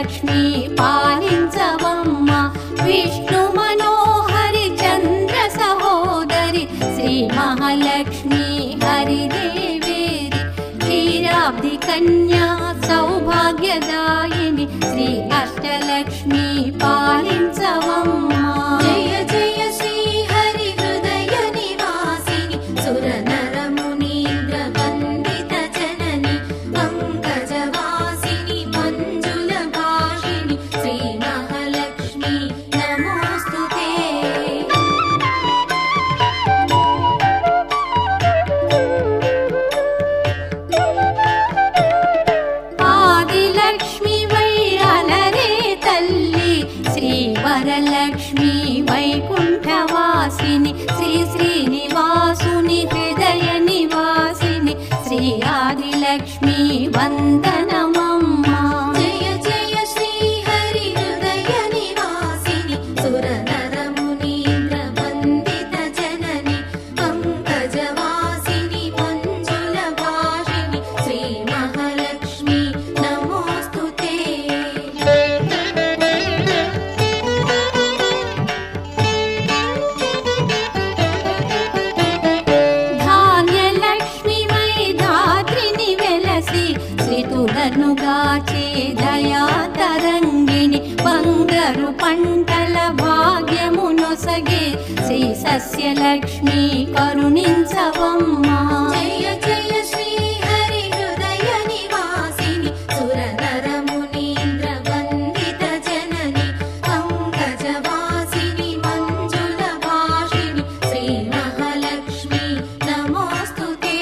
అష్టలక్ష్మి పాలించవమ్మ విష్ణు మనోహరి చంద్ర సహోదరి శ్రీ మహాలక్ష్మి హరిదేవేరి క్షీరాబ్ది కన్యా సౌభాగ్యదాయిని శ్రీ అష్టలక్ష్మి పాలించవమ్మ జయ జయ శ్రీ హరి హృదయ నివాసిని సుర నర మునీంద్ర వందిత జనని పంకజవాసిని మంజుల భాషిణి శ్రీ మహాలక్ష్మి నమోస్తుతే ఆదిలక్ష్మి వైరలరే తల్లి శ్రీ వరలక్ష్మి వైకుంఠవాసిని శ్రీ శ్రీనివాసుని హృదయ నివాసిని శ్రీ ఆదిలక్ష్మి వందనమమ్మ జయ జయ శ్రీ హరి హృదయ నివాసిని సుర నర మునీంద్ర వందిత జనని పంకజవాసిని మంజుల భాషిణి శ్రీ మహాలక్ష్మి నమోస్తుతే ధాన్యలక్ష్మి వైధాత్రిని వెలసి శ్రీతులను గాచే దయా తరంగిణి బంగారు పంటల భాగ్యమునొసగే శ్రీ సస్యలక్ష్మి కరుణించవమ్మ జయ జయ శ్రీ హరి హృదయ నివాసిని సుర నర మునీంద్ర వందిత జనని పంకజవాసిని మంజుల భాషిణి శ్రీ మహాలక్ష్మి నమోస్తుతే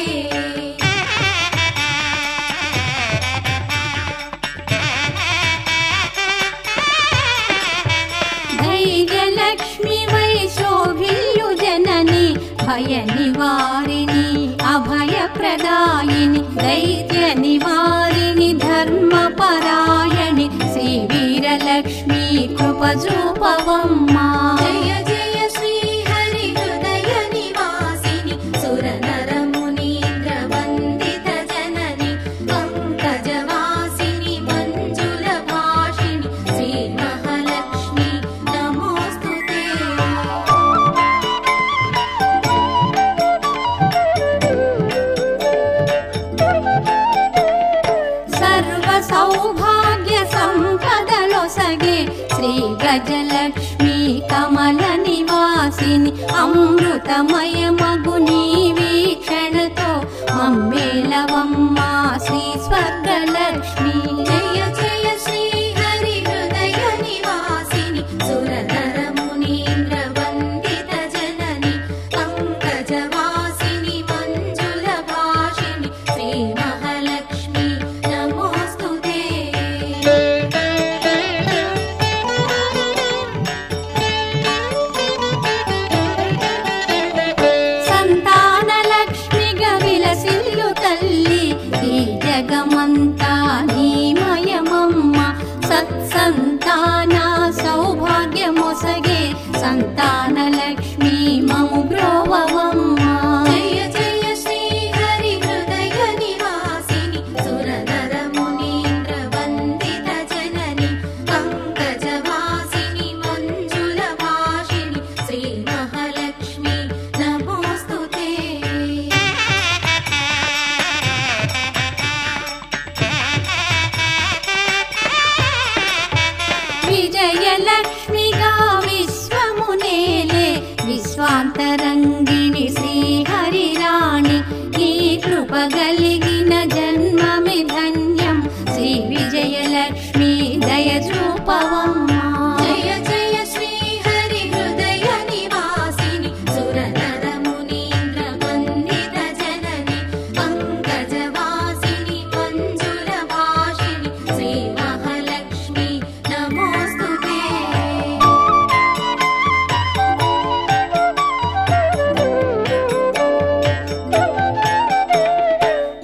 ధైర్యలక్ష్మి వై శోభిల్లు జనని భయ నివారిణి అభయ ప్రదాయిని దైత్య నివారిణి ధర్మపరాయణి శ్రీ వీరలక్ష్మి కృపజూపవమ్మ జయ జయ శ్రీ హరి హృదయ నివాసిని సుర నర మునీంద్ర వందిత జనని పంకజవాసిని మంజుల భాషిణి శ్రీ మహాలక్ష్మి నమోస్తుతే సర్వ సౌభాగ్య సంపదలొసగే శ్రీ గజలక్ష్మి కమల నివాసిని అమృతమయమగు నీ వీక్షణతో మమ్మేలవమ్మ శ్రీ స్వర్గలక్ష్మి జయ జయ శ్రీ హరి హృదయ నివాసిని సుర నర మునీంద్ర వందిత జనని పంకజవాసిని మంజుల భాషిణి శ్రీ మహాలక్ష్మి నమోస్తుతే సంతానలక్ష్మిగా విలసిల్లు తల్లి ఈ జగమంతా నీమయమమ్మ సత్సంతాన సౌభాగ్యమొసగే సంతానలక్ష్మి మము బ్రోవవమ్మ జయ జయ శ్రీ హరి హృదయ నివాసిని సుర నర మునీంద్ర వందిత జనని పంకజవాసిని మంజుల భాషిణి శ్రీ మహాలక్ష్మి నమోస్తుతే విజయలక్ష్మిగా విశ్వమునేలే విశ్వాంతరంగిణి శ్రీహరిరాణి నీ కృప కలిగిన జన్మమి ధన్యం శ్రీ విజయలక్ష్మి దయచూపవమ్మ జయ జయ శ్రీ హరి హృదయ నివాసిని సుర నర మునీంద్ర వందిత జనని పంకజవాసిని మంజుల భాషిణి శ్రీ మహాలక్ష్మి నమోస్తుతే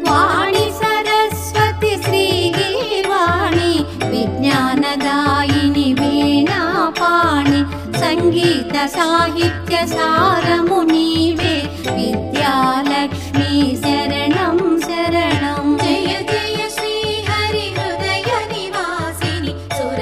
వాణి సరస్వతి శ్రీగీర్వాణి విజ్ఞానదాయిని వీణాపాణి సంగీత సాహిత్య సారము నీవే విద్యాలక్ష్మి శరణం శరణం జయ జయ శ్రీ హరి హృదయ నివాసిని సుర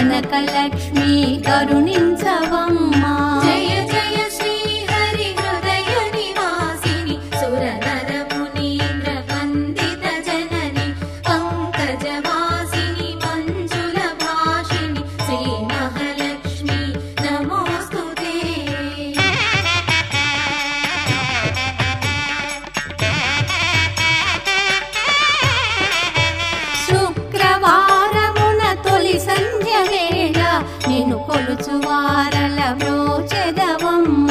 కనకలక్ష్మి కరుణించవమ్మా. జయ జయ శ్రీ హరి హృదయ నివాసిని సురనర మునీంద్ర వందిత జనని పంకజవాసిని మంజుల భాషిణి శ్రీ మహాలక్ష్మి నమోస్తుతే. శుక్రవారమున తొలి సంధ్య వేళ నిన్ను కొలుచు వారల బ్రోచెదవమ్మ.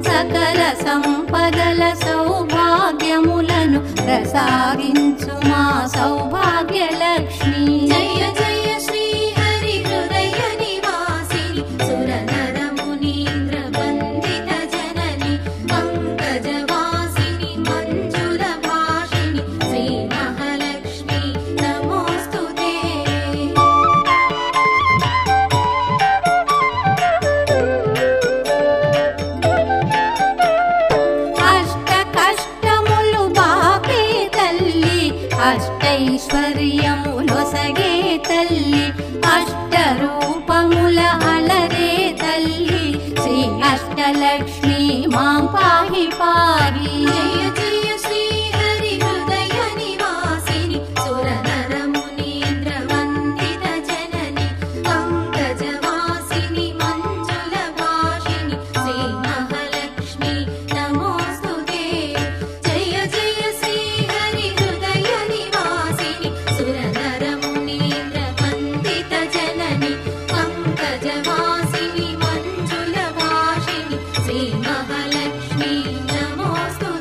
సకల సంపదల సౌభాగ్యములను ప్రసాదించు మా సౌభాగ్యలక్ష్మి. జయ జయ శ్రీ హరి హృదయ నివాసిని సురనర మునీంద్ర వందిత జనని పంకజవాసిని మంజుల భాషిణి శ్రీ మహాలక్ష్మి నమోస్తుతే. అష్ట కష్టములు బాపే తల్లి, అష్టైశ్వర్యములొసగే తల్లి, అష్ట రూపముల అలరే తల్లి, శ్రీ అష్టలక్ష్మి మాం పాహి పాహి. జయ జయ శ్రీ హరి హృదయ నివాసిని సురనర మునీంద్ర వందిత జనని పంకజవాసిని మంజుల భాషిణి శ్రీ మహాలక్ష్మి నమోస్తుతే. జయ జయ శ్రీ హరి హృదయ నివాసిని సురనర మునీంద్ర వందిత జనని పంకజవాసిని మంజుల భాషిణి శ్రీ మహాలక్ష్మి నమోస్తుతే.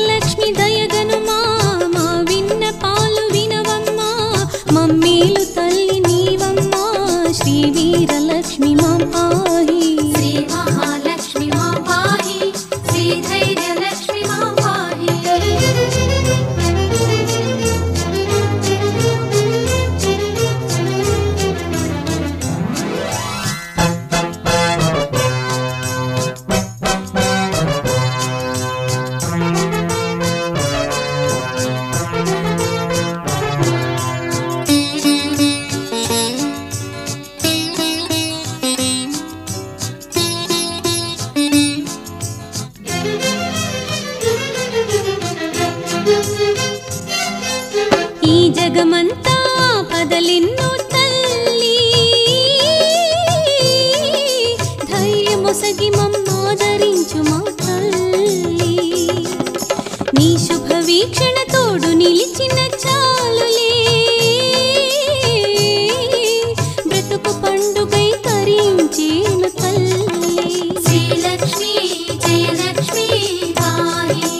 శ్రీధైర్యలక్ష్మి దయగనుమా మా విన్నపాలు వినవమ్మా మమ్మేలు తల్లి నీవమ్మా శ్రీ వీరలక్ష్మి మాం పాహి శ్రీ మహాలక్ష్మి మాం పాహి శ్రీధైర్యలక్ష్మి మాం పాహి ఈ జగమంతా పదలెన్నో తల్లి ధైర్యమొసగి మమ్మాదరించు మా తల్లి నీ శుభ వీక్షణ తోడు నిలిచిన చాలులే బ్రతుకు పండుగై తరించేను తల్లి శ్రీలక్ష్మి జయలక్ష్మి పాహి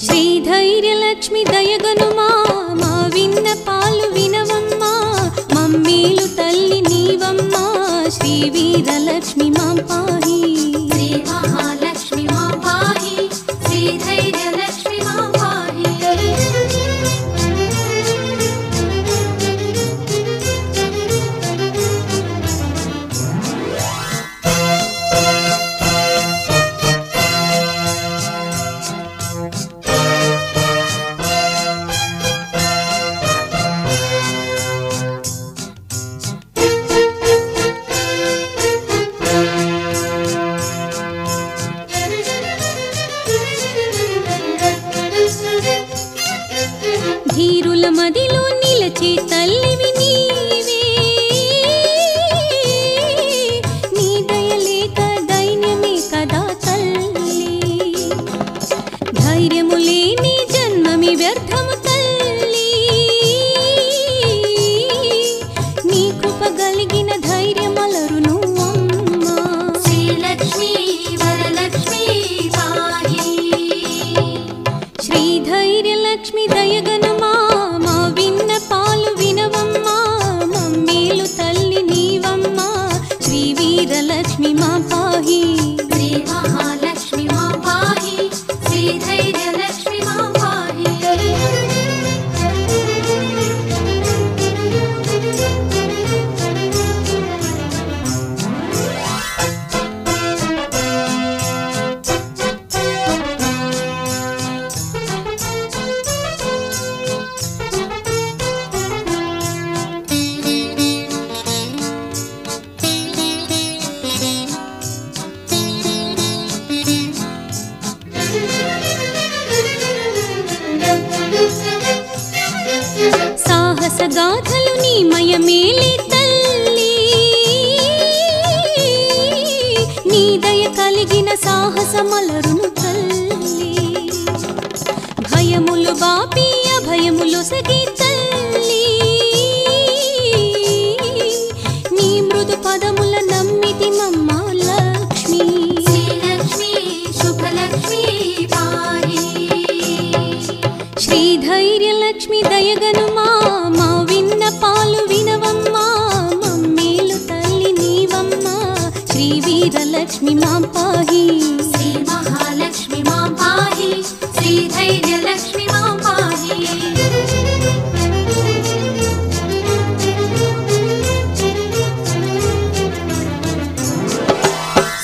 శ్రీధైర్యలక్ష్మి దయగనుమా మా విన్నపాలు వినవమ్మా మమ్మేలు తల్లి నీవమ్మా శ్రీ వీరలక్ష్మి మాం పాహి శ్రీ మహాలక్ష్మి మాం పాహి శ్రీధైర్యలక్ష్మి మాం పాహి ధీరుల మదిలో నిలచే తల్లివి నీవే నీ దయలేక దైన్యమే కదా తల్లి ధైర్యము లేని జన్మమి వ్యర్థము తల్లి నీ కృప కలిగిన ధైర్యమలరును అమ్మా శ్రీలక్ష్మి వరలక్ష్మి పాహి శ్రీధైర్యలక్ష్మి దయగనుమా మా విన్నపాలు వినవమ్మా మమ్మేలు తల్లి నీవమ్మా శ్రీ వీరలక్ష్మి మా పాహి శ్రీ మహాలక్ష్మి మాం పాహి శ్రీధైర్యలక్ష్మి మాం పాహి సాహస గాథలు నీ మయమేలి తల్లి నీ దయ కలిగిన సాహసమలరును తల్లి భయములు బాపి అభయములు సగి తల్లి నీ మృదు పదముల నమ్మితి మమ్మ లక్ష్మి శ్రీలక్ష్మి శుభలక్ష్మి పాహి శ్రీధైర్యలక్ష్మి దయగనుమా మా విన్నపాలు వినవమ్మా మమ్మేలు తల్లి నీవమ్మా శ్రీ వీరలక్ష్మి మాం పాహి శ్రీ మహాలక్ష్మి మాం పాహి శ్రీధైర్యలక్ష్మి మాం పాహి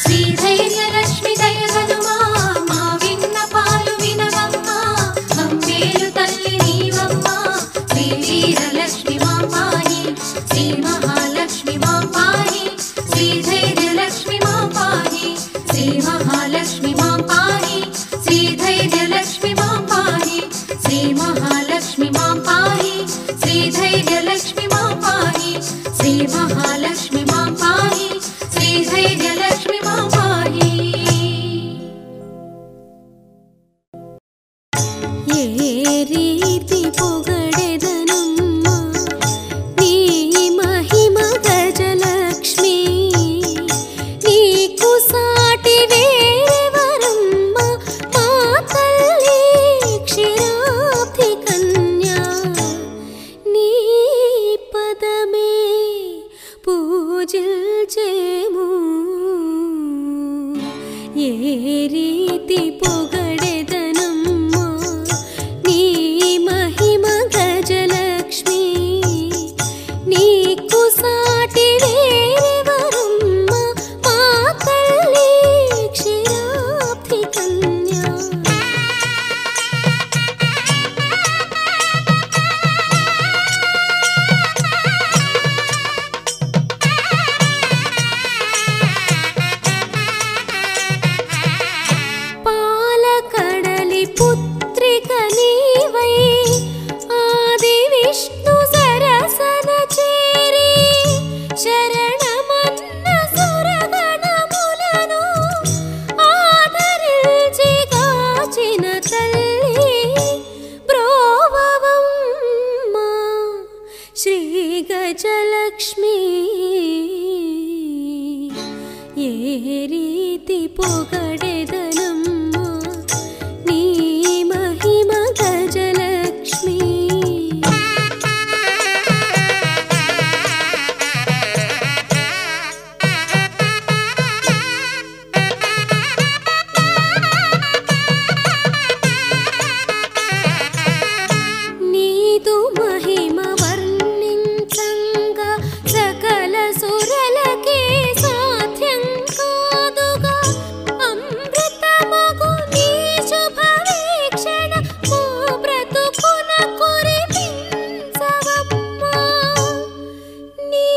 శ్రీధైర్యలక్ష్మి దయగనుమా మా విన్నపాలు వినవమ్మా మమ్మేలు తల్లి నీవమ్మా శ్రీ వీరలక్ష్మి మాం పాహి శ్రీ మహాలక్ష్మి మాం పాహి శ్రీధైర్యలక్ష్మి మాం పాహి శ్రీ మహాలక్ష్మి మాం పాహి శ్రీధైర్యలక్ష్మి మాం పాహి శ్రీ మహాలక్ష్మి మాం పాహి శ్రీధైర్యలక్ష్మి మాం పాహి శ్రీ మహాలక్ష్మి మాం పాహి శ్రీధైర్యలక్ష్మి మాం పాహి ఏ రీతి పొగడెదనమ్మా నీ మహిమ గజలక్ష్మి నీకు సాటి వేరెవరమ్మా మా గజలక్ష్మి ఏ రీతి పొగడెదనమ్మా నీ మహిమ గజలక్ష్మి. నీదు మహిమ వర్ణించంగా సకల సురలకే సాధ్యం కాదుగా. అమృతమగు నీ శుభవీక్షణ మా బ్రతుకున కురిపించవమ్మా. నీ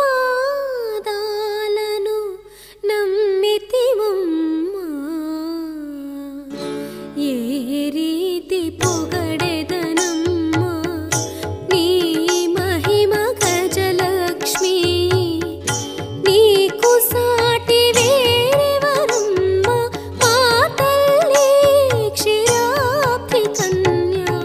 పాదాలను నమ్మితివమ్మా ఏ రీతి పొగడెదనమ్మా నీ మహిమ గజలక్ష్మి. నీకు సాటి వేరెవరమ్మా మా తల్లి క్షీరాబ్ది కన్యా.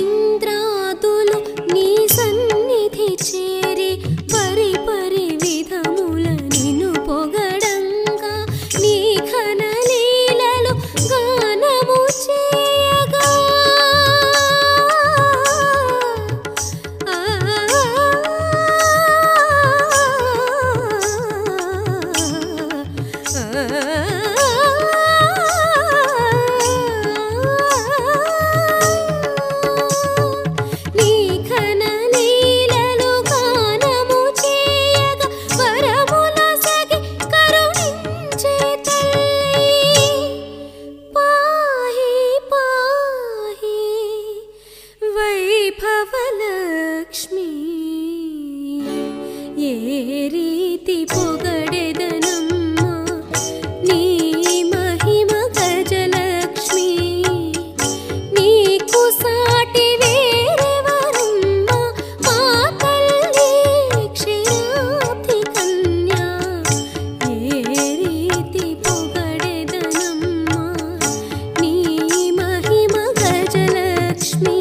ఇంద్రాదులు నీ సన్నిధి చేరి పరి పరి విధముల నిన్ను పొగడంగా. నీ ఘన లీలలు గానము చేయగా. నీ ఘన లీలలు గానము చేయగా వరముల సగి కరుణించే తల్లి. పాహి పాహి వైభవలక్ష్మి ఏ రీతి పొగడెదనమ్మా నీ మహిమ గజలక్ష్మి. నీకు సాటి వేరెవరమ్మా మా తల్లి క్షీరాబ్ది కన్యా. ఏ రీతి పొగడెదనమ్మా నీ మహిమ గజలక్ష్మి.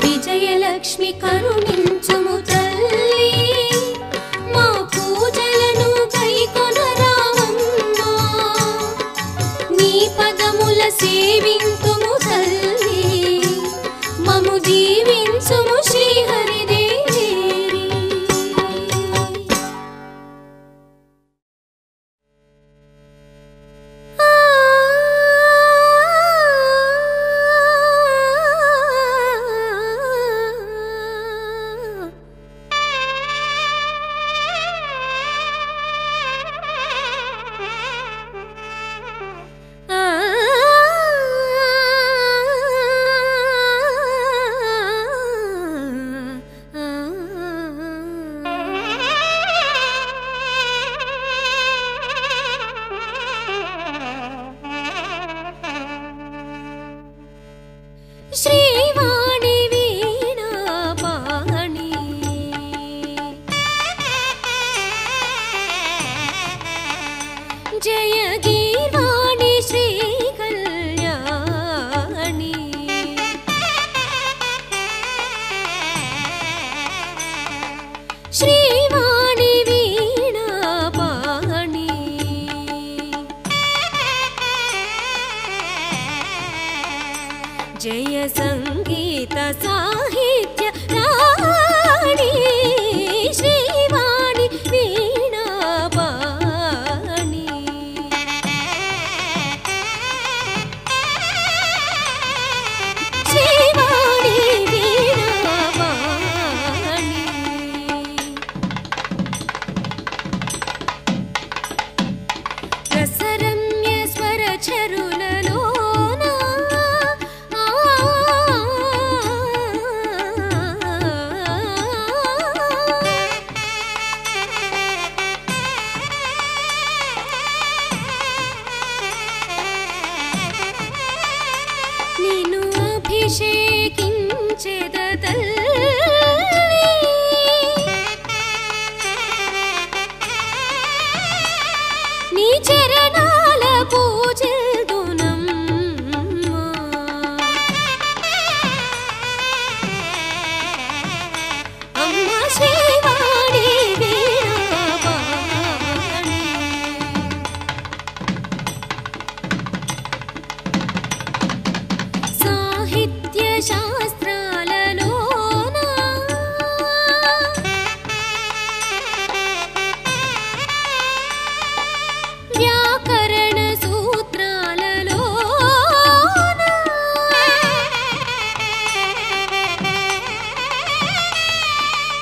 విజయలక్ష్మి కరుణించుము తల్లి మా పూజలను గైకొనరావమ్మా నీ పదముల సేవింతుము తల్లి మము దీవించుము శ్రీహరిదేవి जय संगीत साहित्य राणी श्रीवाणी वीणा पाणी श्रीवाणी वीणा पाणी रसरम्य स्वर चरुలలో నీ చరణాల పూజిల్దునమ్మా అమ్మా శ్రీవాణి వీణా పాణి సాహిత్య శాస్త్రాలలోన వ్యాకరణ సూత్రాలలోన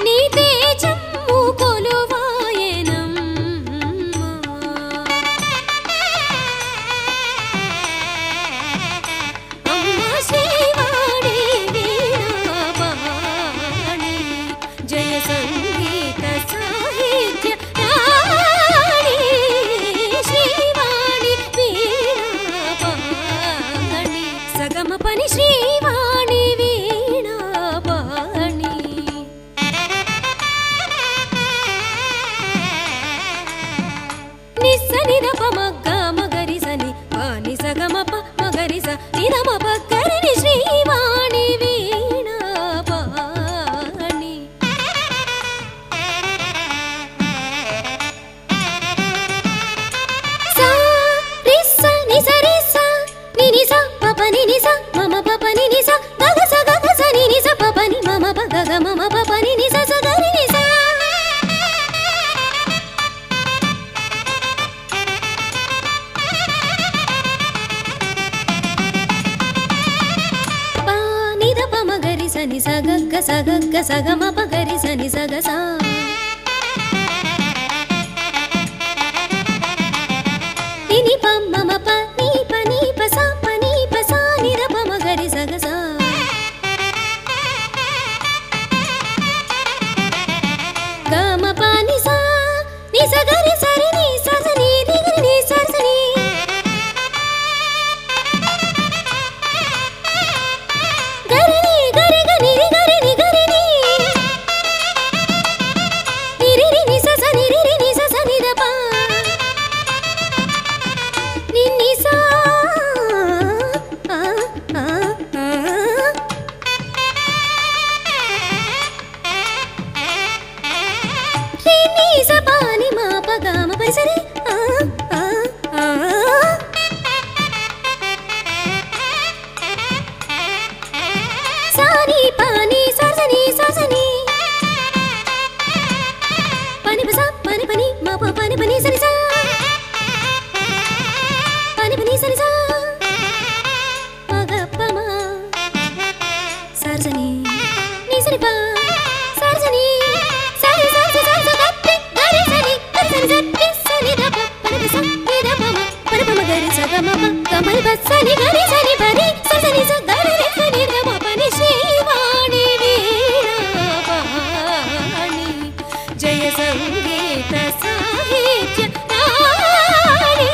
నీ తేజము కొలువాయనమ్మా అమ్మా శ్రీవాణి వీణా పాణి జయ సంగీత సాహిత్య రాణి శ్రీవాణి వీణా పాణి సగమ పని శ్రీవాణి వీణా పాణి నిస్స నిరప మగ్గ మగరిసని పాని సగమ ప మగరిస నిరమ పక్కరిని శ్రీవాణి వీణా పాణి మమ పపని నిస గగ స గగ స ని నిస పపని మమ ప గగ మమ పపని నిస స గ రి నిస ప ని ద ప మ గ రి స ని స గగ స గగ స గ మ ప గ రి స ని స గ స ని ప మమ ప ని ప స ప ని ప స ని ద ప మ గ రి స గ స గ మ ప ని స ని స గ రి స రి ని స స ని రి గ రి ని స స ని గ రి ని గ రి గ ని రి గ రి ని గ రి ని ని రి రి ని స స ని రి రి ని స స ని ద ప ని ని స రి ని స ప ని మ ప గ మ ప స రి స ని ప ని స స ని స స ని ప ని ప స ప ని ప ని మ ప ప ని ప ని స ని స ప ని ప ని స ని స మ గ ప మ స ర స ని ని స ని ప స ర స ని స రి స స స స గ టి గ రి స ని గ రి స ని స టి స ని ద ప ప ని ప స ని ద ప మ ప ని ప మ గ రి స గ మ ప గ మ ని ప స ని గ రి స ని ప ని స స ని స గ రి రి స ని ద మ ప ని శ్రీవాణి వీణాపాణి జయ సంగీత సాహిత్య రాణి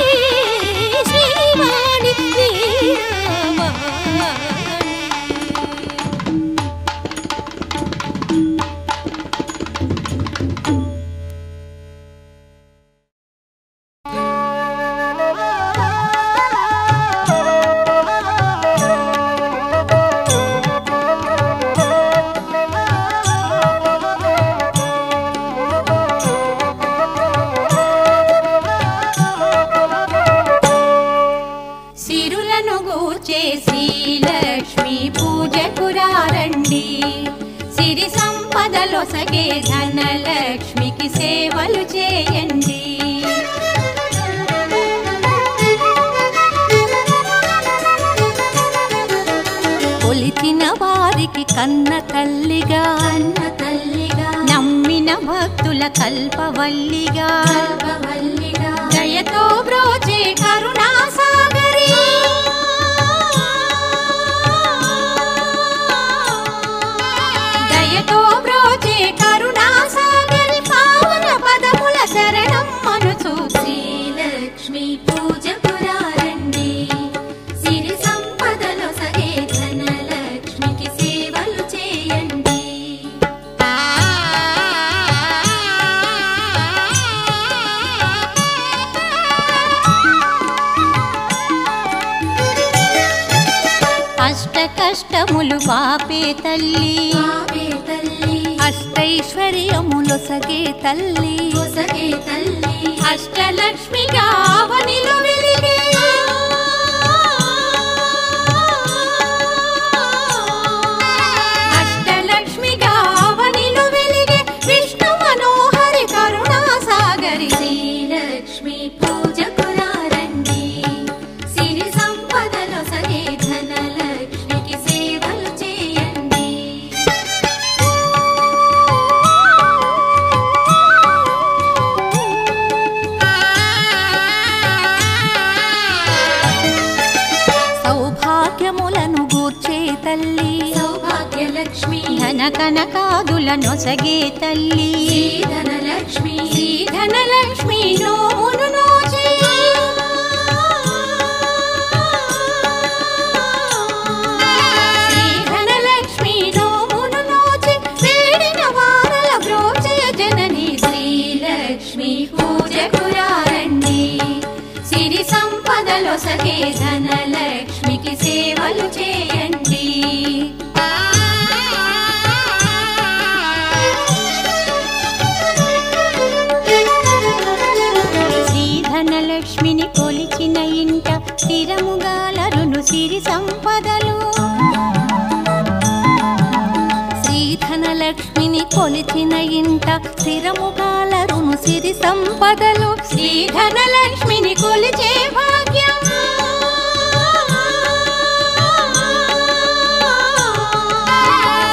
శ్రీవాణి వీణాపాణి సిరులను గూర్చే శ్రీలక్ష్మి పూజకురారండి సిరి సంపదలొసగే ధనలక్ష్మికి సేవలు చేయండి కొలిచిన వారికి కన్న తల్లిగా నమ్మిన భక్తుల కల్పవల్లిగా దయతో బ్రోచే కరుణా సాగరి దయతో బ్రోచే కరుణా సాగరి పావన పదముల శరణం మనుచు శ్రీలక్ష్మి పూజకురారండి సిరి సంపదలో సగే ధనలక్ష్మికి సేవలు చేయండి అష్ట కష్టములు పాపే తల్లి అష్టైశ్వర్యములొసగే తల్లి అష్టలక్ష్మిగా అవనిలో వెలిగే అష్టలక్ష్మిగా అవనిలో వెలిగే విష్ణు మనోహరి కరుణా సాగరి శ్రీలక్ష్మి పూజకురారండి సిరి సంపదలో సగే ధనలక్ష్మికి సేవలు చేయండి సౌభాగ్యములను గూర్చే తల్లి సౌభాగ్యలక్ష్మి ధన కనకాదులనొసగే తల్లి ధనలక్ష్మి నోమును నోచే ధనలక్ష్మి నోమును నోచే వేడిన వారల బ్రోచే జనని శ్రీలక్ష్మి పూజకురారండి సిరి సంపదలో సగే ధనలక్ష్మికి సేవలు చేయండి శ్రీధనలక్ష్మిని కొలిచిన ఇంట స్థిరముగాలరును సిరి సంపదలు ధనలక్ష్మిని కొలిచిన ఇంట స్థిరముగాలరును సిరి సంపదలు శ్రీ ధనలక్ష్మిని కొలిచే భాగ్యం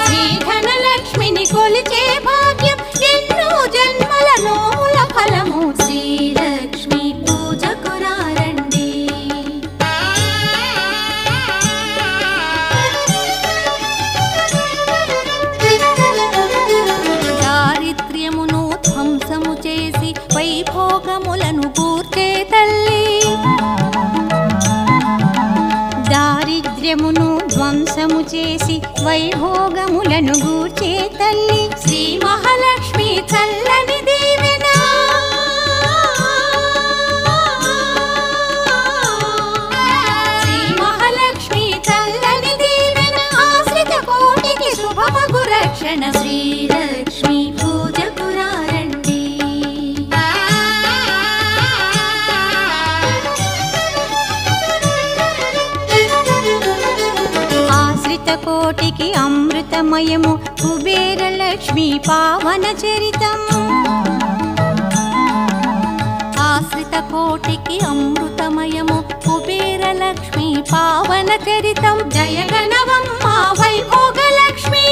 శ్రీ ధనలక్ష్మిని కొలిచే భాగ్యం ఎన్నో జన్మల నోముల ఫలము శ్రీలక్ష్మి పూజకు రండి దారిద్ర్యమును ధ్వంసము చేసి వైభోగములను గూర్చే తల్లి దారిద్ర్యమును ధ్వంసము చేసి వైభోగములను గూర్చే తల్లి శ్రీ మహాలక్ష్మి చల్లని దీవెన శ్రీ మహాలక్ష్మి చల్లని దీవెన ఆశ్రిత కోటికి శుభమగు రక్షణ శ్రీలక్ష్మి పూజకు రండి ఆశ్రిత కోటికి అమృతమయము కుబేరలక్ష్మి పావన చరితం ఆశ్రిత కోటికి అమృతమయము కుబేరలక్ష్మి పావన చరితం జయగణవమ్మ వైభోగలక్ష్మి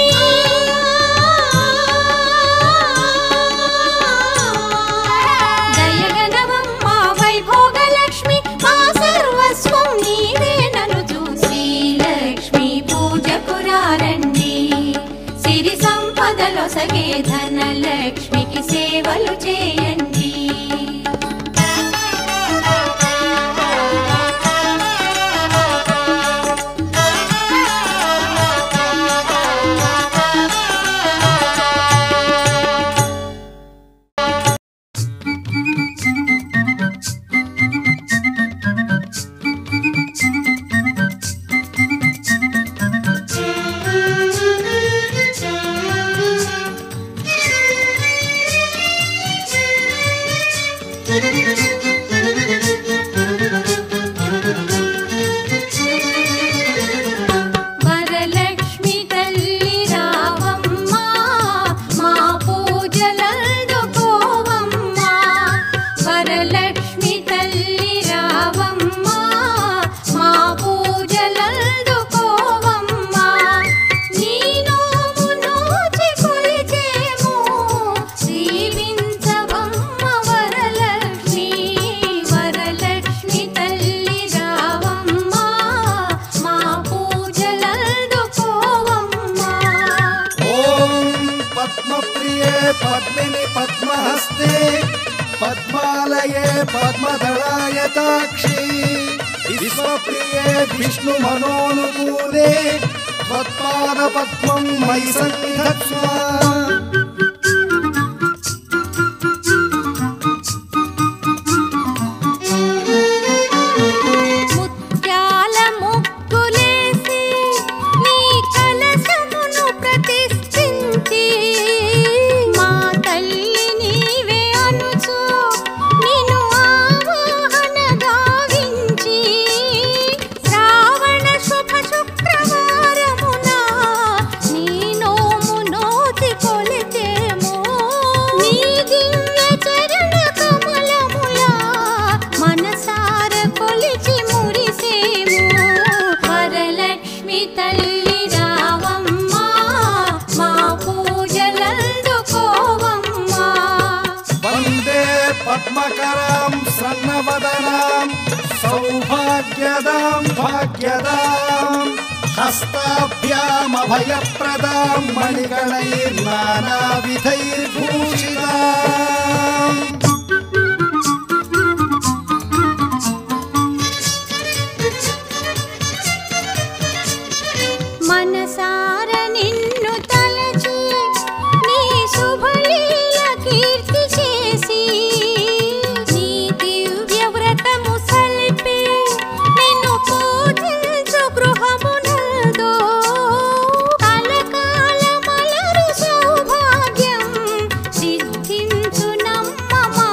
జయగణవమ్మ వైభోగలక్ష్మి మా సర్వస్వం నీవే ననుచు శ్రీలక్ష్మి పూజకు రండి సిరి సంపదలొసగే ధనలక్ష్మికి సేవలు చేయండి వరలక్ష్మి తల్లి రావమ్మ మా పూజలందుకోవమ్మ వరలక్ష్మి తల్లి రావమ్మ మా పూజలందుకోవమ్మ నీ నోము నోచి కొలిచేము దీవించవమ్మ వరలక్ష్మి వరలక్ష్మి తల్లి రావమ్మ మా పూజలందుకోవమ్మ ఓం పద్మప్రియే పద్మిని పద్మహస్తే పద్మాలయే పద్మదళాయతాక్షి విశ్వప్రియే విష్ణు మనోనుకూలే త్వత్పాద పద్మం మయి సంధత్స్వ ముత్యాల ముగ్గులేసి నీ కలశమును ప్రతిష్ఠించి మా తల్లి నీవే అనుచు నిన్ను ఆవాహన గావించి శ్రావణ శుభ శుక్రవారమున నీ నోము నోచి కొలిచేము నీ దివ్య చరణ కమలముల మనసార కొలిచి మురిసేము వరలక్ష్మి తల్లి రావమ్మ మా పూజలందుకోవమ్మ వందే పద్మకరాం సన్నవదనాం సౌభాగ్యదాం భాగ్యదాం హస్తాభ్యామభయప్రదాం మణిగణైర్నానావిధైర్భూషితాం మనసార నిన్ను తలచి నీ శుభలీల కీర్తి చేసి నీ దివ్య వ్రతము సలిపి నిన్ను పూజించు గృహమునందు కలకాల మలరు సౌభాగ్యం సిద్ధించు నమ్మ మా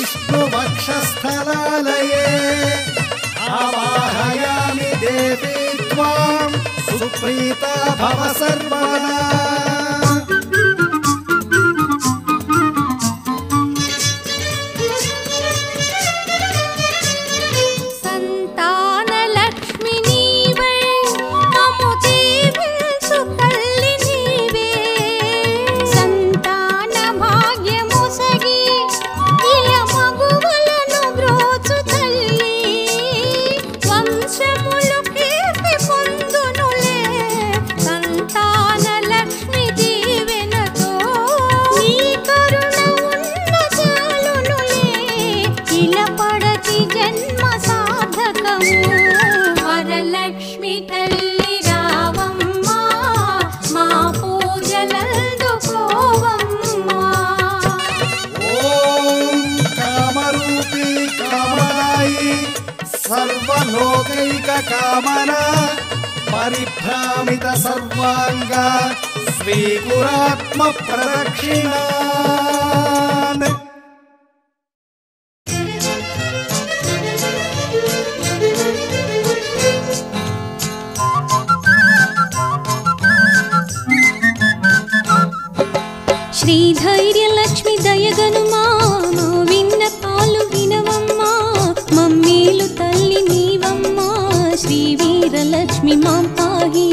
विष्णुवक्षस्थलालये आवाहयामि देवी त्वां सुप्रीता भव सर्वदा। सर्वलोकैक कामना परिभ्रामित सर्वांग स्वीकुरात्म प्रदक्षिणान्। श्री धैर्य लक्ष्मी दयगनुमा विन्न पालु विनवम्मा मम्मीलु तल्ली नीवम्मा श्री वीर लक्ष्मी मां पाहि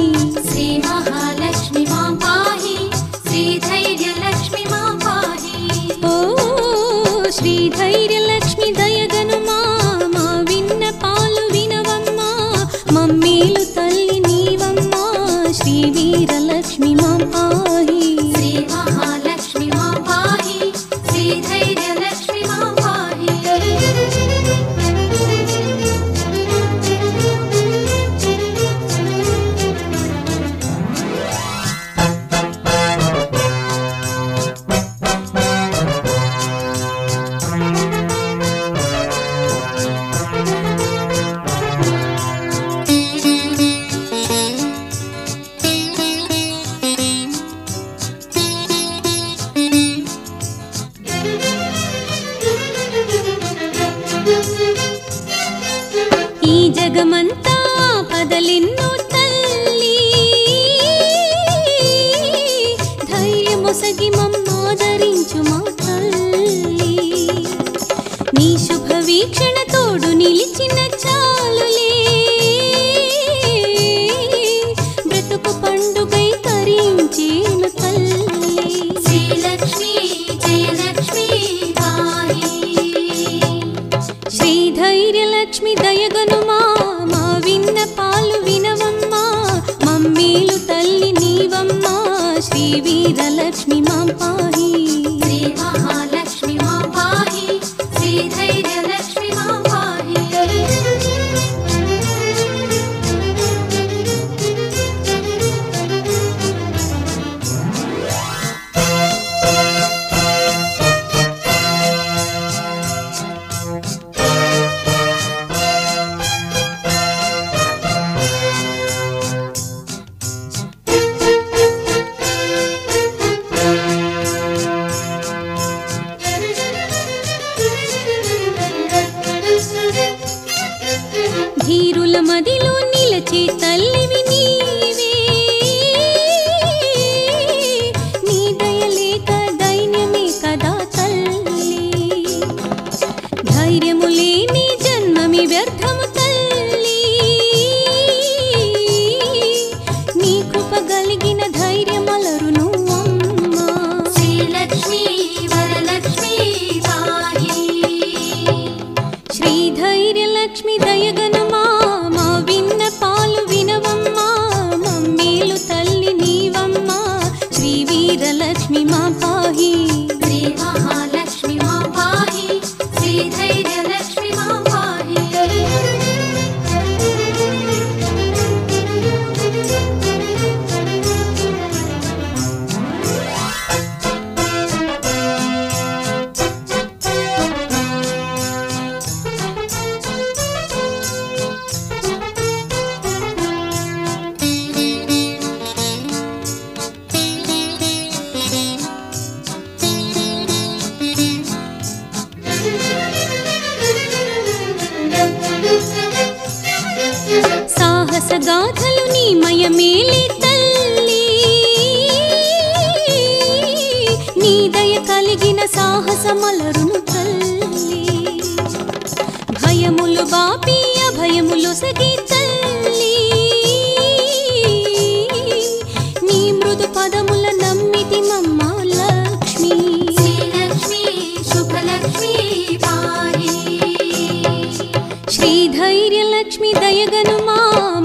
श्री महालक्ष्मी मां पाहि श्री धैर्य लक्ष्मी मां पाहि। ओ श्री धैर्य लक्ष्मी दयगनुमा विन्न पालु विनवम्मा मम्मीलु तल्ली नीवम्मा श्री वीर लक्ष्मी मां पाहि श्री महालक्ष्मी मां पाहि श्री धैर्य लक्ष्मी मां पाहि। ఈ జగమంతా పదలిన్ను తల్లి ధైర్యమొసగి మమ్మాదరించు మా తల్లి నీ శుభ వీక్షణ తోడు నిలిచిన చాలులే బ్రతుకు పండుగై తరించేను తల్లి శ్రీ లక్ష్మీ జయ లక్ష్మీ పాహి। శ్రీ ధైర్య లక్ష్మి దయగనుమా మా విన్న పాలు వినవమ్మా మమ్మీలు తల్లి నీవమ్మా శ్రీ వీర లక్ష్మి మాం పాహి श्री महालक्ष्मी मां पाहि श्री धैर्य लक्ष्मी मां पाहि। ధీరుల మదిలో నిలచే తల్లివి నీవే నీ దయలేక దైన్యమే కదా తల్లి ధైర్యము లేని జన్మమి వ్యర్థము తల్లి నీ కృప కలిగిన ధైర్యమలరును అమ్మా श्री लक्ष्मी वरलक्ष्मी पाहि। శ్రీ ధైర్య లక్ష్మి దయగనుమా మా విన్న పాలు వినవమ్మా మమ్మీలు తల్లి నీవమ్మా శ్రీ వీర లక్ష్మి మా పాహి श्री महालक्ष्मी मां पाहि श्री धैर्य लक्ष्मी मां पाहि। సాహస గాథలు నీ మయమేలి తల్లి నీ దయ కలిగిన సాహసమలరును తల్లి భయములు బాపి అభయములు సగి తల్లి నీ మృదు పదముల నమ్మితి మమ్మ లక్ష్మి శ్రీలక్ష్మి శుభలక్ష్మి పాహి శ్రీధైర్యలక్ష్మి దయగనుమా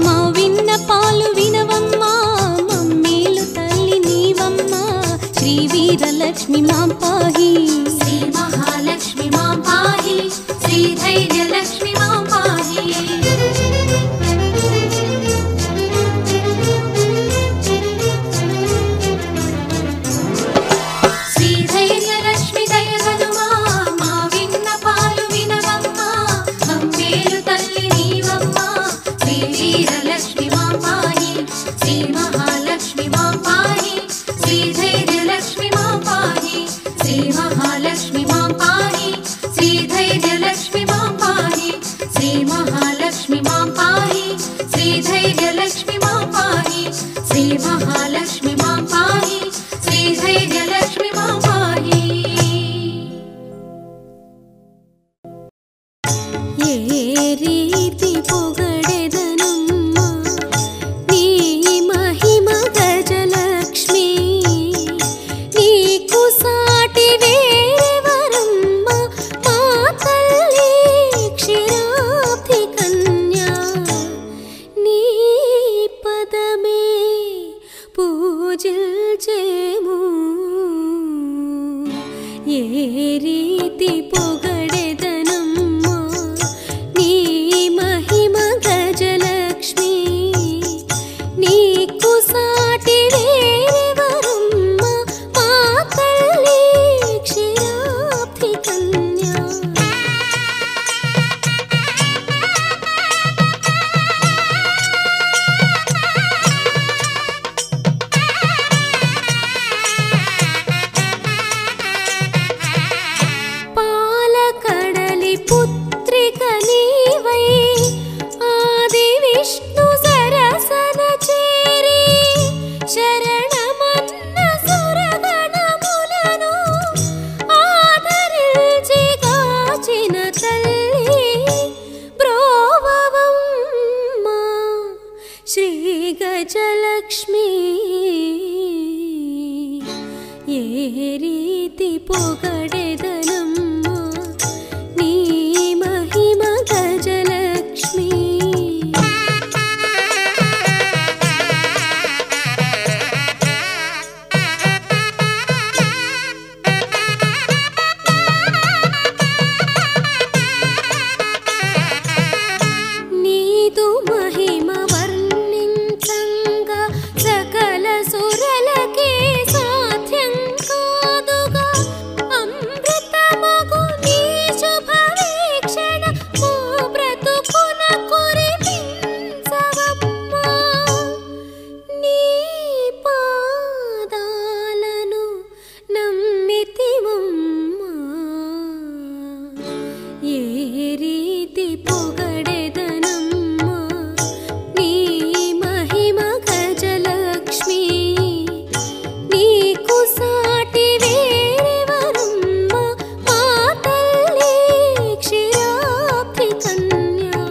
మా విన్నపాలు వినవమ్మా మమ్మేలు తల్లి నీవమ్మా శ్రీ వీరలక్ష్మి మా పాహి శ్రీ మహాలక్ష్మి మా పాహి శ్రీధైర్యలక్ష్మి మా పాహి శ్రీధైర్యలక్ష్మి దయగనుమా మా విన్నపాలు వినవమ్మా మమ్మేలు తల్లి నీవమ్మా శ్రీ వీరలక్ష్మి మా పాహి శ్రీ మహాలక్ష్మి మా పాహి శ్రీధైర్యలక్ష్మి మా పాహి శ్రీ మహాలక్ష్మి మా పాహి శ్రీధైర్యలక్ష్మి మా పాహి శ్రీ మహాలక్ష్మి మా పాహి శ్రీధైర్యలక్ష్మి మా పాహి శ్రీ మహాలక్ష్మి మా పాహి శ్రీధైర్యలక్ష్మి మా పాహి ఏ రీతి పొగడెదనమ్మా నీ మహిమ గజలక్ష్మి నీకు సాటి వేరెవరమ్మా మా తల్లి క్షీరాబ్ది కన్యా నీ పదమే పూజిల్చేము ఏ రీతి పొగడెదనమ్మా నీ మహిమ గజలక్ష్మి నీకు సాటి వేరెవరమ్మా మా తల్లి క్షీరాబ్ది కన్యా పాలకడలి పుత్రిక నీవై ఆది విష్ణు సరసన చేరి శరణమన్న సురగణములను ఆదరించి గాచిన తల్లి బ్రోవవమ్మా శ్రీ గజలక్ష్మి ఏ రీతి పొగడెదనమ్మా నీ మహిమ గజలక్ష్మి నీదు మహిమ వర్ణించంగా సకల సురలకే సాధ్యం కాదుగా అమృతమగు నీ శుభవీక్షణ మా బ్రతుకున కురిపించవమ్మా నీ పాదాలను నమ్మితివమ్మా ఏ రీతి పొగడెదనమ్మా నీ మహిమ గజలక్ష్మి నీకు సాటి వేరెవరమ్మా మా తల్లి క్షీరాబ్ది కన్యా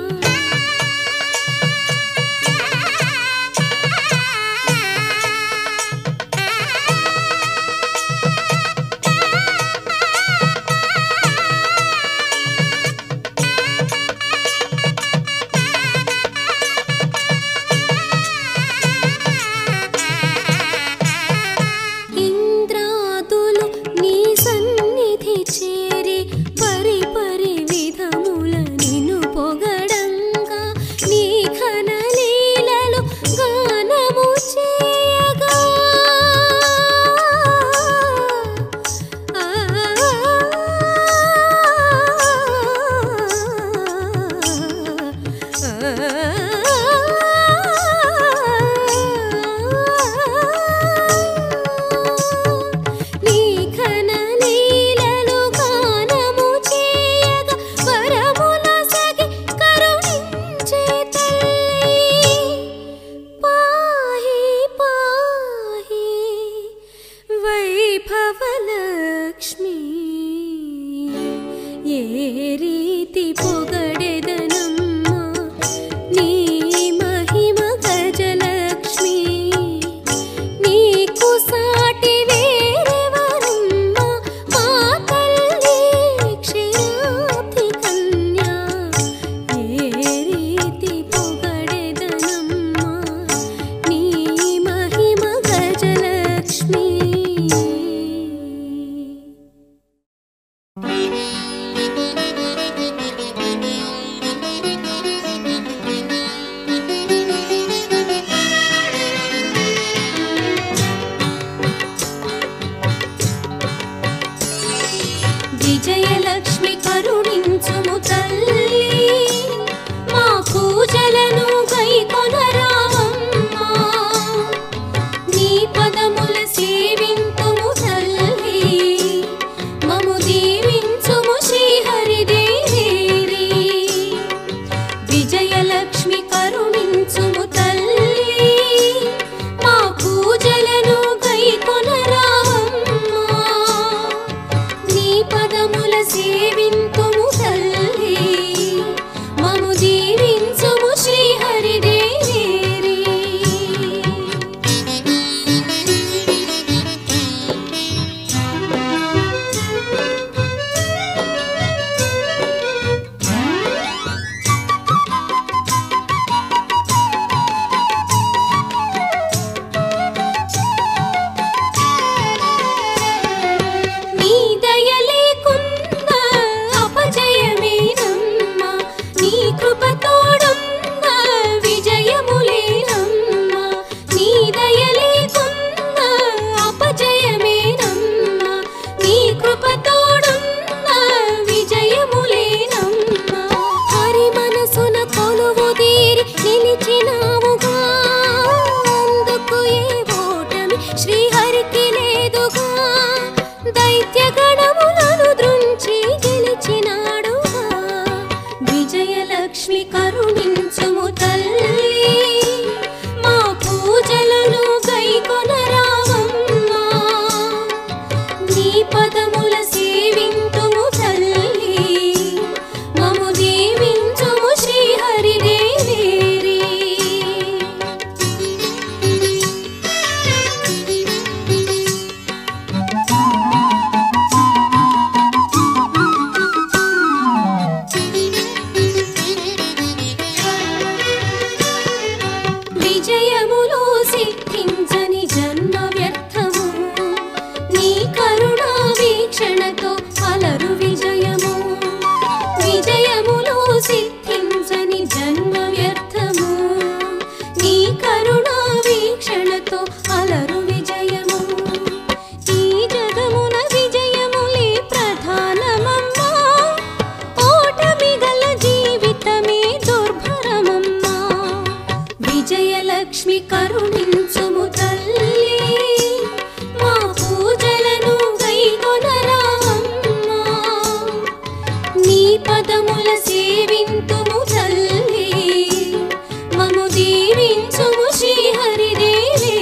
రీతి పొగడెదనమ్మా నీ మహిమ గజలక్ష్మి నీకు సాటి వేరెవరమ్మా మా తల్లి క్షీరాబ్ది కన్యా ఏ రీతి పొగడెదనమ్మా నీ మహిమ గజలక్ష్మి విజయలక్ష్మి కరుణించుము తల్లి మా పూజలను గైకొనరావమ్మా నీ పదముల సేవింతుము తల్లి మము దీవించుము శ్రీహరిదేవి విజయలక్ష్మి కరుణించుము తల్లి మా పూజలను గైకొనరావమ్మా నీ పదముల సేవింతుము తల్లి మము దీవించుము శ్రీహరిదేవి నీ దయలేకున్నా అపజయమేనమ్మా నీ కృప తోడున్నా విజయములేనమ్మా నీ దయలేకున్నా అపజయమేనమ్మా నీ కృప తోడున్నా విజయములేనమ్మా హరి మనసున కొలువుదీరి నిలిచినావుగా అందుకు ఏ ఓటమి శ్రీహరికి లేదుగా దైత్య గణములను దృంచి గెలిచినాడుగా విజయలక్ష్మి కరుణించుము తల్లి మా పూజలను గైకొనరావమ్మా నీ పదముల సేవింతుము తల్లి మము దీవించుము శ్రీహరిదేవి విజయములో సిద్ధించని జన్మ వ్యర్థము నీ కరుణా వీక్షణతో అలరు విజయము విజయములో సిద్ధించని జన్మ వ్యర్థము నీ కరుణా వీక్షణతో అలరు విజయము ఈ జగమున విజయములే ప్రధానమమ్మా ఓటమి గల జీవితమే దుర్భరమమ్మా విజయలక్ష్మి కరుణించుము తల్లి మా పూజలను గైకొనరావమ్మా నీ పదముల సేవింతుము తల్లి మము దీవించుము శ్రీహరిదేవి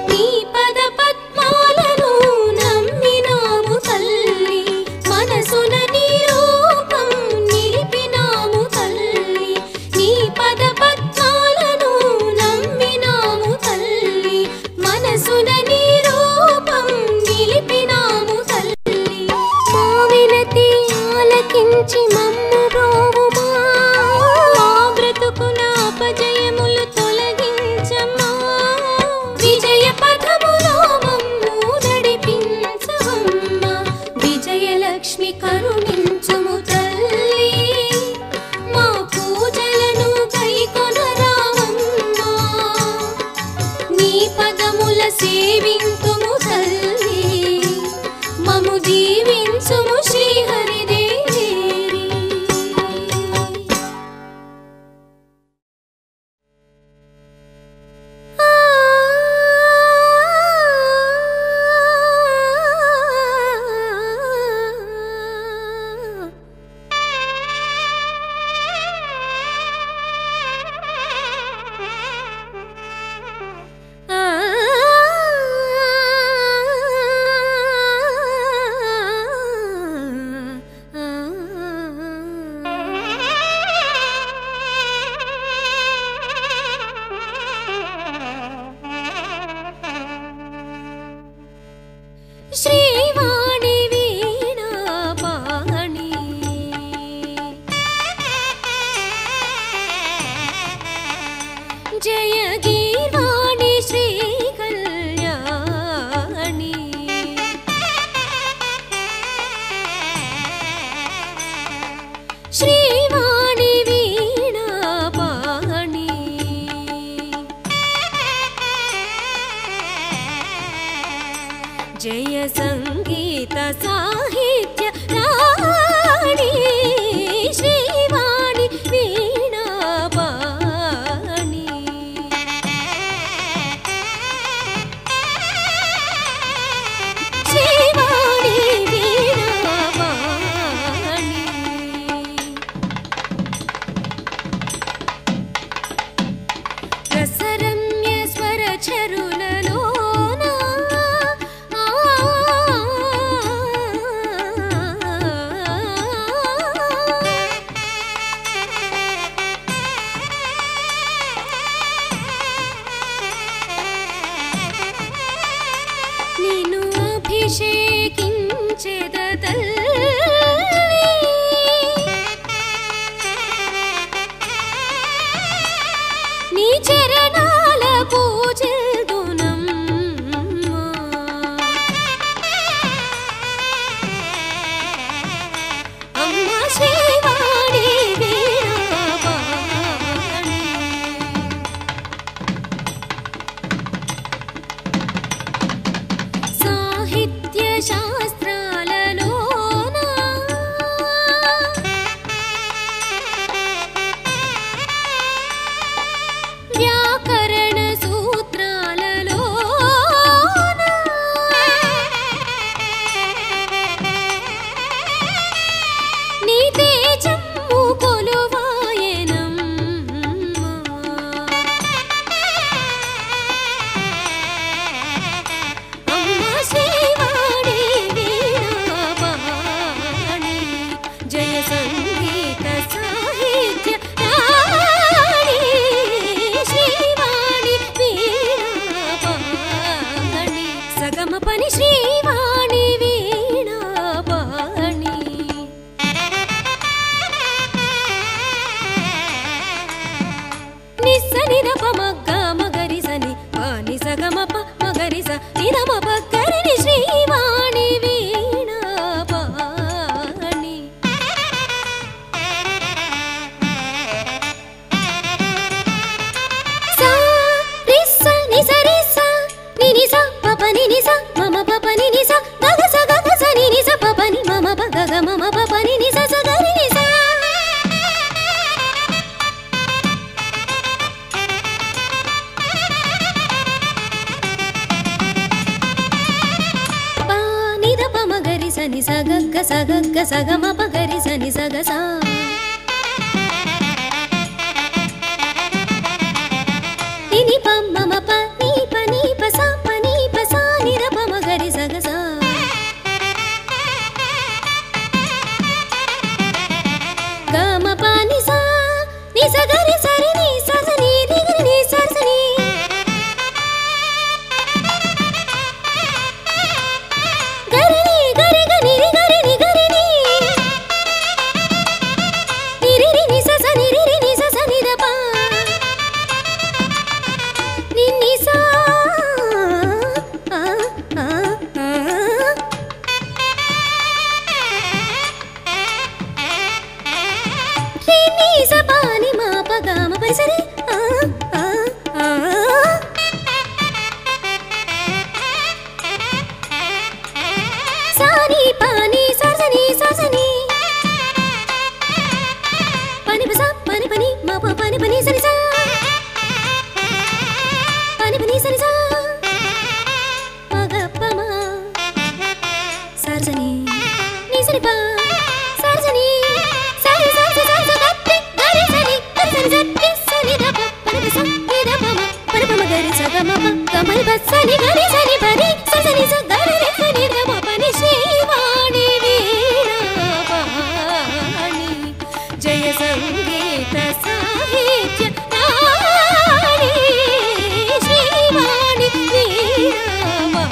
నీ పద పద్మాలను నమ్మి శ్రీవాణి వీణాపాణి జయ గీర్వాణి శ్రీ కళ్యాణి శ్రీవాణి వీణాపాణి జయ సంగీత సాహిత్య రాణి శ్రీవాణి వీణాపాణి శ్రీవాణి వీణాపాణి రసరమ్య స్వర చరులలోన నిన్ను అభిషేకించెద తల్లి నీ చరణాల పూజిల్దునమ్మా అమ్మా శ్రీవాణి వీణాపాణి సాహిత్య శాస్త్రాలలోన వ్యాకరణ సూత్రాలలోన నీ తేజము కొలువాయనమ్మా అమ్మా శ్రీవాణి వీణాపాణి జయ సంగీత సాహిత్య రాణి శ్రీవాణి వీణాపాణి సగమ పని శ్రీవాణి వీణాపాణి నిస్సనిద పమగ్గ మగరిసని పాని సగమప మగరిస నిదమప కరిని శ్రీవాణి వీణాపాణి సా రిస్స నిస రిస్స నినిస పప నినిస మమ పప నినిస గగస గగస నినిస పపని మమ ప గగ మమ పప నినిస స గరి నిస పానిద పమగరి సని సగగ్గ సగగ్గ సగమ పగరి సని సగస నిని పమ్మ ప నీ ప నీ ప స ప నీ ప స నిద పమగరి సగస గమ ప ని స ని స గరి సరి ని స స ని రి గరి ని స స ని గరి ని గరి గని రి గరి ని గరి ని ని రి రి ని స స ని రి రి ని స స ని ద ప ని ని స ఆ ఆ ఆ రి ని స ప ని మ ప గ మ ప రి స రి ఆ ఆ ఆ సాని పాని ససని ససని పని పస పని పని మా ప పని పని సని సా పని పని సని సా మగ ప మా సర్జని ని సని ప సర్జని సరి సరి సరి గట్టి గరి సని సని సని ద ప పని పస ని ద ప మ పని ప మ గరి స గ మ ప గ మ ని ప సని గరి సని పని సని స గరి రి సని ద మ పని శ్రీవాణి వీణాపాణి జయ సంగీత సాహిత్య రాణి శ్రీవాణి వీణాపాణి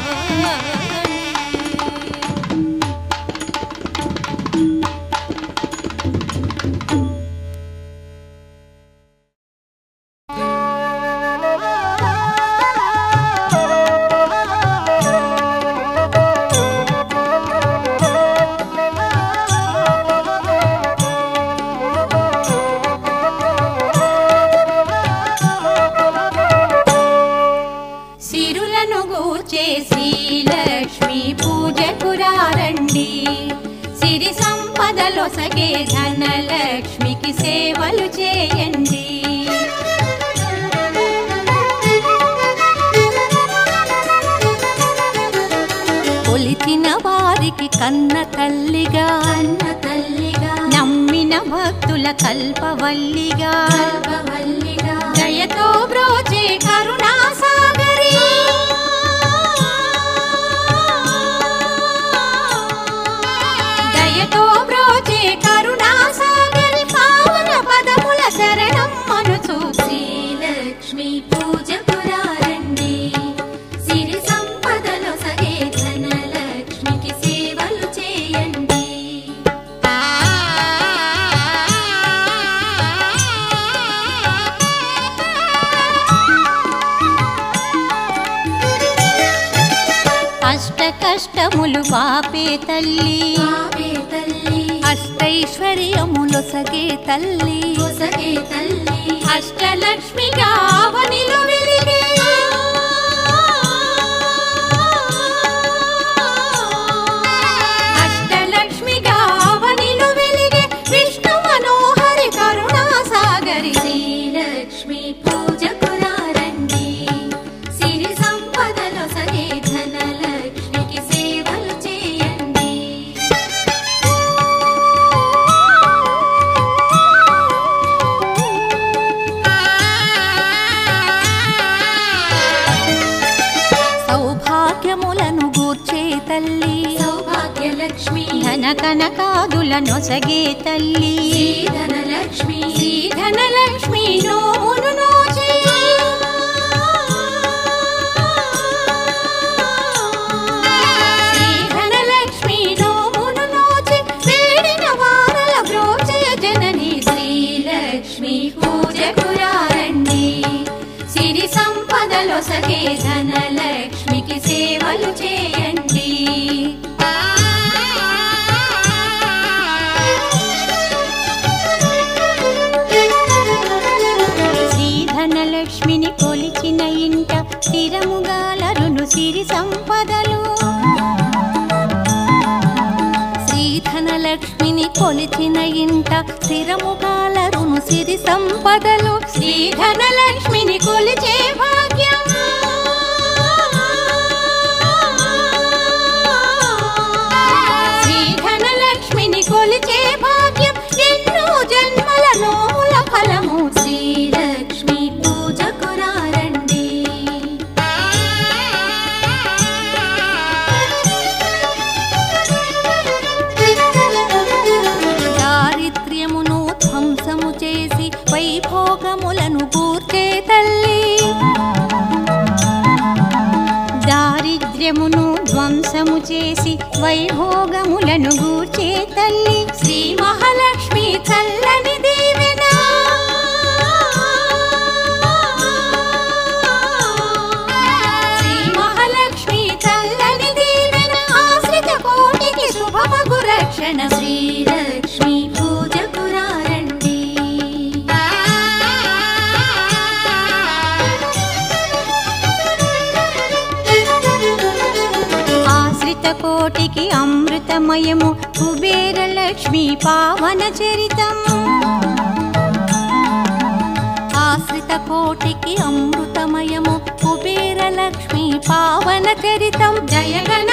నొసగే ధనలక్ష్మికి సేవలు చేయండి. కొలిచిన వారికి కన్న తల్లిగా నమ్మిన భక్తుల కల్పవల్లిగా దయతో బ్రోచే కరుణా సాగరి దయతో బ్రోచే కరుణా సాగరి పావన పదముల శరణం మనుచు శ్రీలక్ష్మి పూజకు రండి. సిరి సంపదలో సగే ధనలక్ష్మికి సేవలు చేయండి. అష్ట కష్టములు బాపే తల్లి అష్టైశ్వర్యములొసగే తల్లి అష్టలక్ష్మిగా అవనిలో వెలిగే అష్టలక్ష్మిగా అవనిలో వెలిగే విష్ణు మనోహరి కరుణా సాగరి శ్రీలక్ష్మి పూజకు రండి. సిరి సంపదలో సగే ధనలక్ష్మికి సేవలు చేయండి. సౌభాగ్యములను గూర్చే తల్లి సౌభాగ్యలక్ష్మి ధన కనకాదుల నొసగే తల్లి ధనలక్ష్మి ధనలక్ష్మి నోమును నోచే ధనలక్ష్మి నోమును నోచే వేడిన వారల బ్రోచే జనని శ్రీలక్ష్మి పూజకు రండి. సిరి సంపదలో సగే ధనలక్ష్మికి సేవలు చేయండి. శ్రీధనలక్ష్మిని కొలిచిన ఇంట స్థిరముగాలరును సిరి సంపదలు శ్రీధనలక్ష్మిని కొలిచిన ఇంట స్థిరముగాలరును సిరి సంపదలు శ్రీధనలక్ష్మిని కొలిచే భాగ్యం శ్రీధనలక్ష్మిని కొలిచే భాగ్యం ఎన్నో జన్మల నోముల ఫలము శ్రీలక్ష్మి పూజకు రండి. దారిద్ర్యమును ధ్వంసము చేసి వైభోగములను కూర్చే తల్లి దారిద్ర్యమును ధ్వంసము చేసి వైభోగములను గూర్చే తల్లి శ్రీ మహాలక్ష్మి చల్లని దీవెన శ్రీ మహాలక్ష్మి చల్లని దీవెన ఆశ్రిత కోటికి శుభమగు రక్షణ శ్రీలక్ష్మి పూజకు రండి. ఆశ్రిత కోటికి అమృతమయము కుబేరలక్ష్మి పావన చరితం ఆశ్రిత కోటికి అమృతమయము కుబేరలక్ష్మి పావన చరితం జయగణ